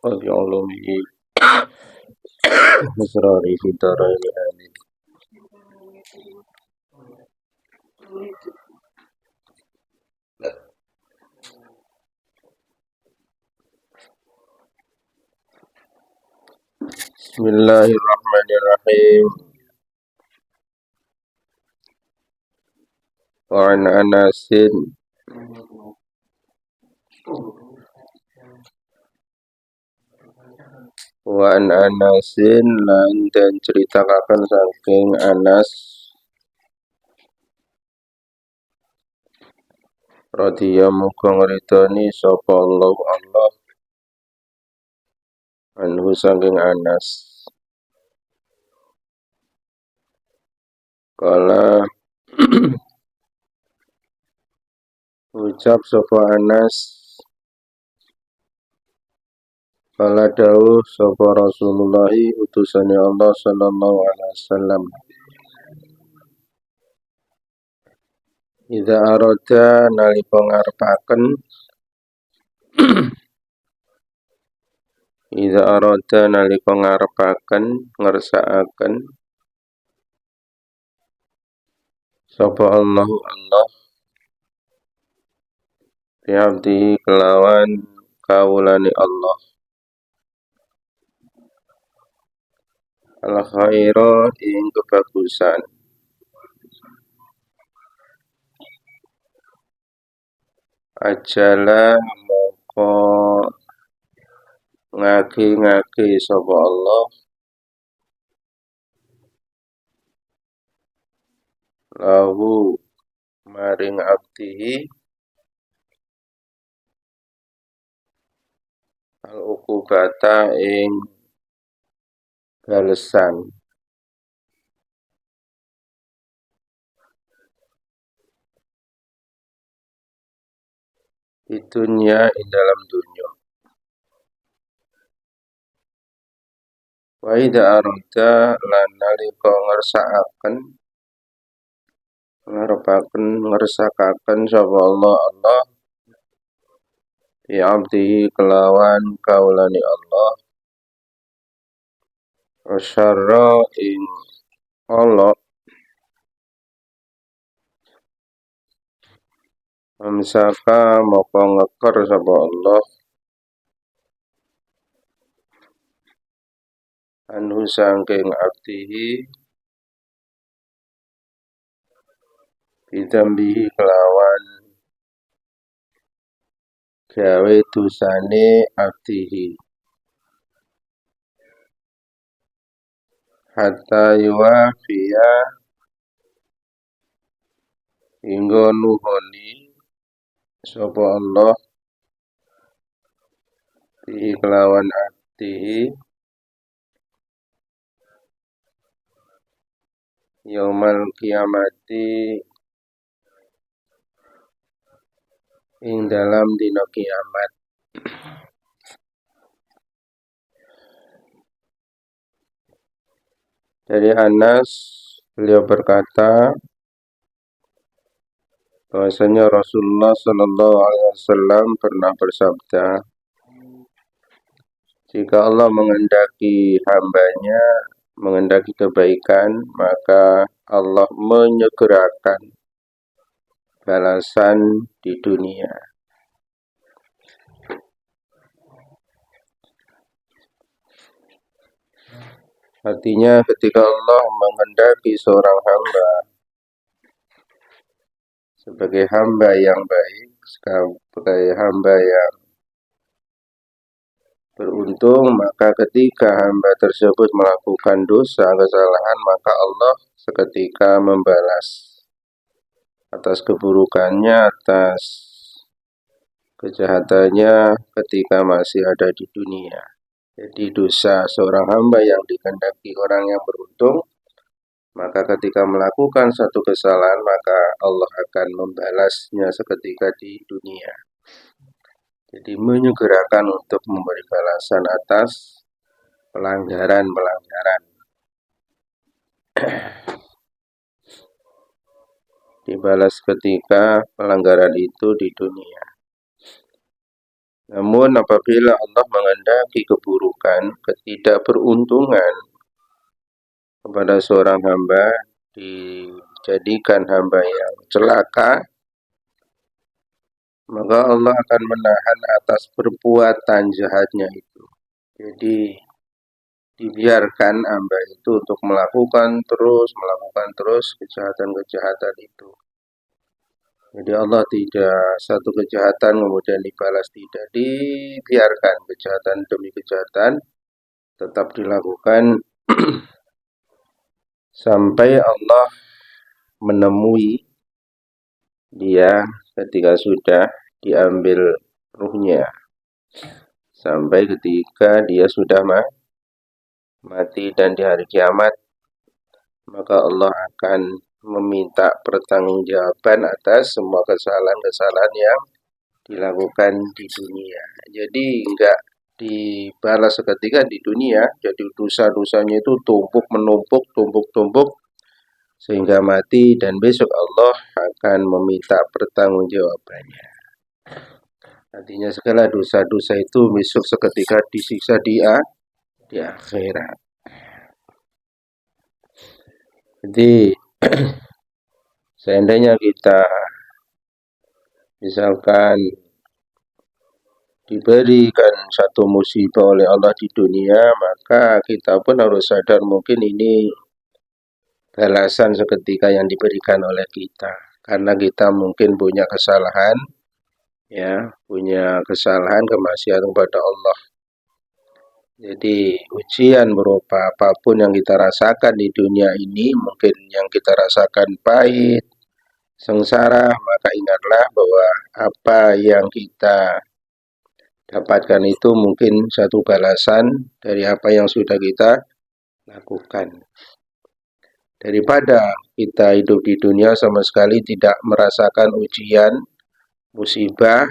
وبعلومه وأسراره في الدارين آمين. بسم الله الرحمن الرحيم. وعن أنس lan dan ceritakan saking Anas radhiyallahu muga ngridoni sapa Allah anhu saking Anas kala ucap sapa Anas kala dawuh sapa Rasulullah utusane Allah sallallahu alaihi wasallam Idza arada nalika ngarepaken Idza arada nalika ngarepaken ngersakaken sapa Allah bi'abdihi kelawan kawulane Allah al khaira ing kebagusan ajala moko ngaki sapa Allah lahu maring abdihi al ukubata ing balesan di dunia ing dalam dunia. Wa idza arada lan nalika ngersakaken sapa Allah bi abdihi kelawan kaulani Allah wasyarra ing Allah amsaka moko ngeker sapa Allah anhu sangking abdihi bidambihi kelawan gawe dosane abdihi hatta yuwafiya hingga nuhoni sapa Allah bihi kelawan abdihi yaumal kiamati ing dalam dina kiamat. Dari Anas beliau berkata bahwasanya Rasulullah Shallallahu Alaihi Wasallam pernah bersabda, jika Allah menghendaki hambanya menghendaki kebaikan, maka Allah menyegerakan balasan di dunia. Artinya ketika Allah menghendaki seorang hamba sebagai hamba yang baik, sebagai hamba yang beruntung, maka ketika hamba tersebut melakukan dosa, kesalahan, maka Allah seketika membalas atas keburukannya, atas kejahatannya ketika masih ada di dunia. Jadi dosa seorang hamba yang dikehendaki orang yang beruntung, maka ketika melakukan satu kesalahan, maka Allah akan membalasnya seketika di dunia. Jadi menyegerakan untuk memberi balasan atas pelanggaran-pelanggaran. Dibalas ketika pelanggaran itu di dunia. Namun apabila Allah menghendaki keburukan, ketidakberuntungan kepada seorang hamba, dijadikan hamba yang celaka, maka Allah akan menahan atas perbuatan jahatnya itu. Jadi dibiarkan hamba itu untuk melakukan terus kejahatan-kejahatan itu. Jadi Allah tidak satu kejahatan kemudian dibalas, tidak, dibiarkan kejahatan demi kejahatan tetap dilakukan sampai Allah menemui dia ketika sudah diambil ruhnya, sampai ketika dia sudah mati, dan di hari kiamat maka Allah akan meminta pertanggungjawaban atas semua kesalahan-kesalahan yang dilakukan di dunia. Jadi enggak dibalas seketika di dunia, jadi dosa-dosanya itu tumpuk sehingga mati, dan besok Allah akan meminta pertanggungjawabannya. Artinya segala dosa-dosa itu besok seketika disiksa di akhirat. Jadi seandainya kita misalkan diberikan satu musibah oleh Allah di dunia, maka kita pun harus sadar mungkin ini balasan seketika yang diberikan oleh kita, karena kita mungkin punya kesalahan, kemaksiatan kepada Allah. Jadi ujian berupa apapun yang kita rasakan di dunia ini, mungkin yang kita rasakan pahit, sengsara, maka ingatlah bahwa apa yang kita dapatkan itu mungkin satu balasan dari apa yang sudah kita lakukan. Daripada kita hidup di dunia sama sekali tidak merasakan ujian, musibah,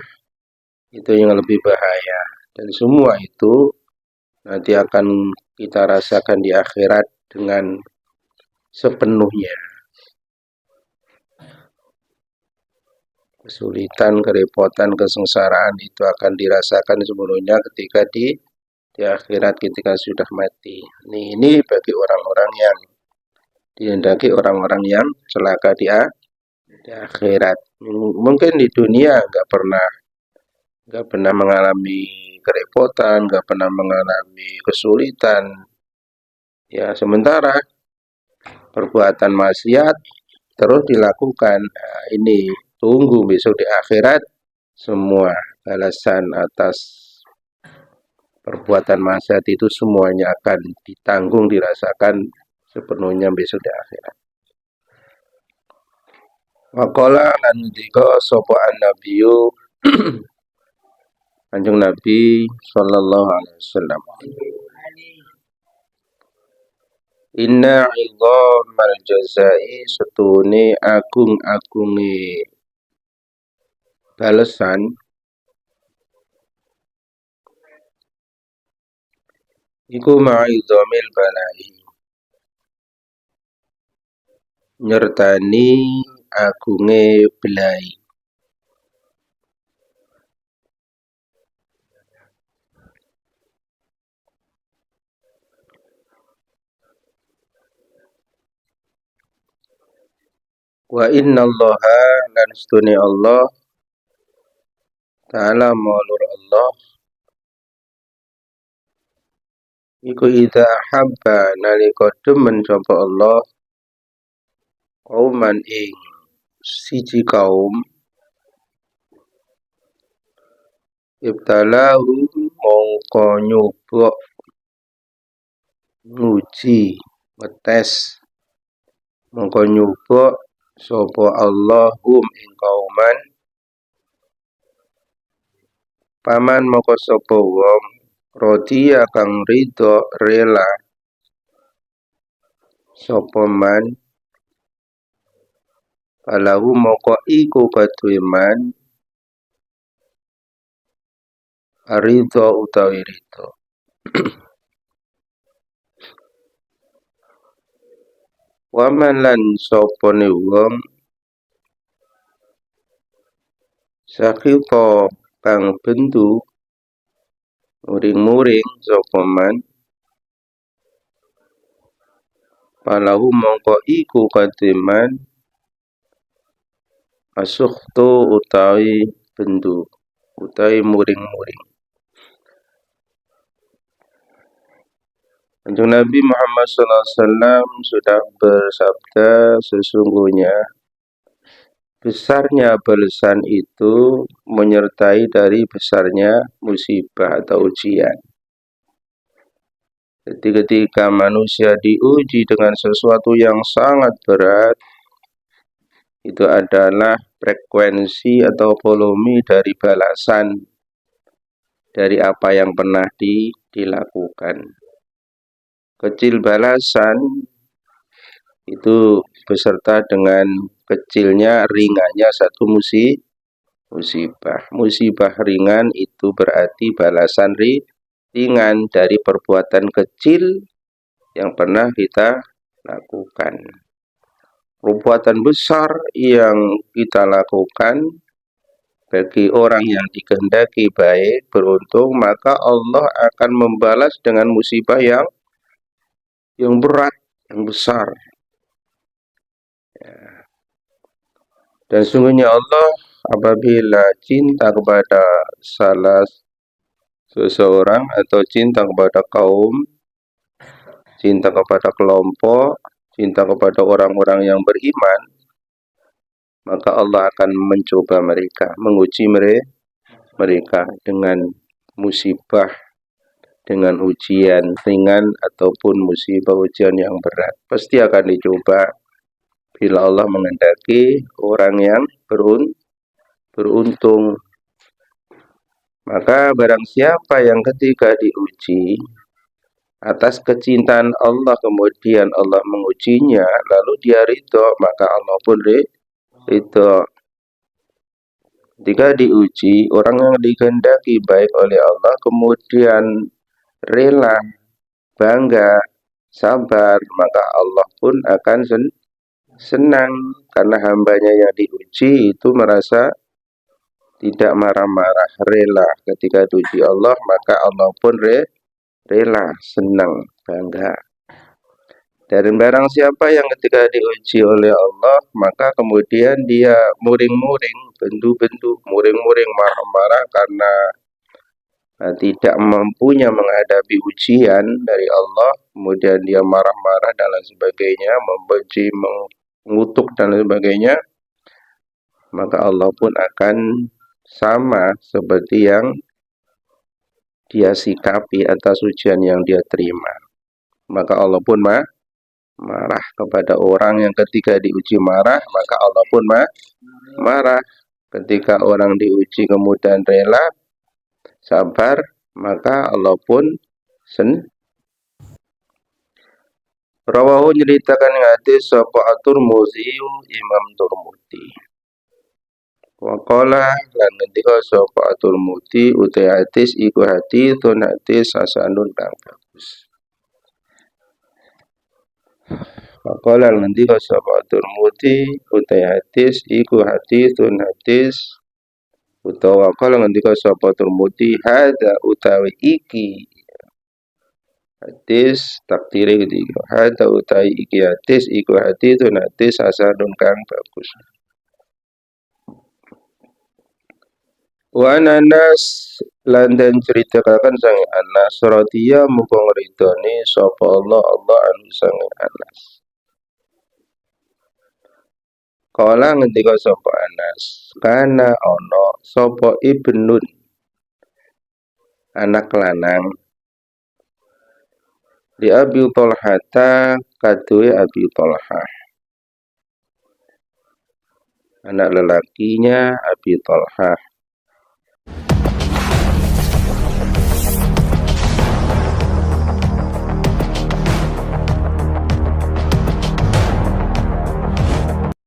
itu yang lebih bahaya. Dan semua itu nanti akan kita rasakan di akhirat dengan sepenuhnya. Kesulitan, kerepotan, kesengsaraan itu akan dirasakan sepenuhnya ketika di akhirat, ketika sudah mati. Ini bagi orang-orang yang dihendaki, orang-orang yang celaka di akhirat. Mungkin di dunia nggak pernah mengalami kerepotan, nggak pernah mengalami kesulitan. Ya, sementara perbuatan maksiat terus dilakukan. Nah, ini tunggu besok di akhirat semua balasan atas perbuatan maksiat itu semuanya akan ditanggung, dirasakan sepenuhnya besok di akhirat. Waqala lan ngendika sapa an-nabiyyu Kanjeng Nabi sallallahu alaihi wasallam, inna idhamal jazai, setune agung-agunge balesan, iku ma'idhamil balai, nyertani agunge belai. Wa inna allaha, lan setune Allah ta'ala maulur Allah, iku idza ahabba, nalika demen sapa Allah qauman ing siji kaum, ibtalahu mongko nyoba, nguji, ngetes, mongko nyoba sapa Allah hum ing kauman, paman mongko sapa wong rodiya kang ridho rela sapa man, falahu mongko iku kaduwe man ridho utawi ridho. Waman lan sopone wong sakhita kang bendu muring-muring sapa man palahu mongko iku kadiman asukhtu utawi bendu utawi muring-muring. Kanjeng Nabi Muhammad SAW sudah bersabda, sesungguhnya besarnya balasan itu menyertai dari besarnya musibah atau ujian. Jadi ketika manusia diuji dengan sesuatu yang sangat berat, itu adalah frekuensi atau volume dari balasan dari apa yang pernah dilakukan. Kecil balasan itu beserta dengan kecilnya, ringannya satu musibah. Musibah ringan itu berarti balasan ringan dari perbuatan kecil yang pernah kita lakukan. Perbuatan besar yang kita lakukan bagi orang yang dikehendaki baik, beruntung, maka Allah akan membalas dengan musibah yang berat, yang besar. Ya. Dan sungguhnya Allah apabila cinta kepada salah seseorang atau cinta kepada kaum, cinta kepada kelompok, cinta kepada orang-orang yang beriman, maka Allah akan mencoba mereka, menguji mereka dengan musibah, dengan ujian ringan ataupun musibah ujian yang berat. Pasti akan dicoba bila Allah menghendaki orang yang beruntung. Maka barang siapa yang ketika diuji atas kecintaan Allah, kemudian Allah mengujinya, lalu dia ridho, maka Allah pun ridho. Ketika diuji, orang yang dikehendaki baik oleh Allah, kemudian rela, bangga, sabar, maka Allah pun akan senang karena hambanya yang diuji itu merasa tidak marah-marah, rela. Ketika diuji Allah, maka Allah pun rela, senang, bangga. Dan barang siapa yang ketika diuji oleh Allah, maka kemudian dia muring-muring, bendu-bendu, muring-muring, marah-marah karena tidak mampunya menghadapi ujian dari Allah, kemudian dia marah-marah dan lain sebagainya, membenci, mengutuk dan lain sebagainya, maka Allah pun akan sama seperti yang dia sikapi atas ujian yang dia terima. Maka Allah pun marah kepada orang yang ketika diuji marah, maka Allah pun marah. Ketika orang diuji kemudian rela, sabar, maka Allah pun Rawahu nyeritakan hadis sapa At-Tirmidzi, Imam Tirmidzi. Wa qala lan ngendika sapa At-Tirmidzi utai hadis iku haditsun hadis hasanun kang bagus. Wa qala lan ngendika sapa At-Tirmidzi utai hadis iku haditsun hadis utawa qala ngendika sapa At-Tirmidzi hadza utawi iki hadis takdire gitu. Hadza utawi iki hadis iku haditsun hadis hasanun kang bagus. Wa Anas lan den ceritakan sang Anas radhiya muga ngridoni sapa Allah anu sang Anas. Kala ngendika sapa Anas, kana ana sapa ibnun anak lanang di Abi Thalhata kaduwe Abi Thalhah. Anak lelakinya Abi Thalhah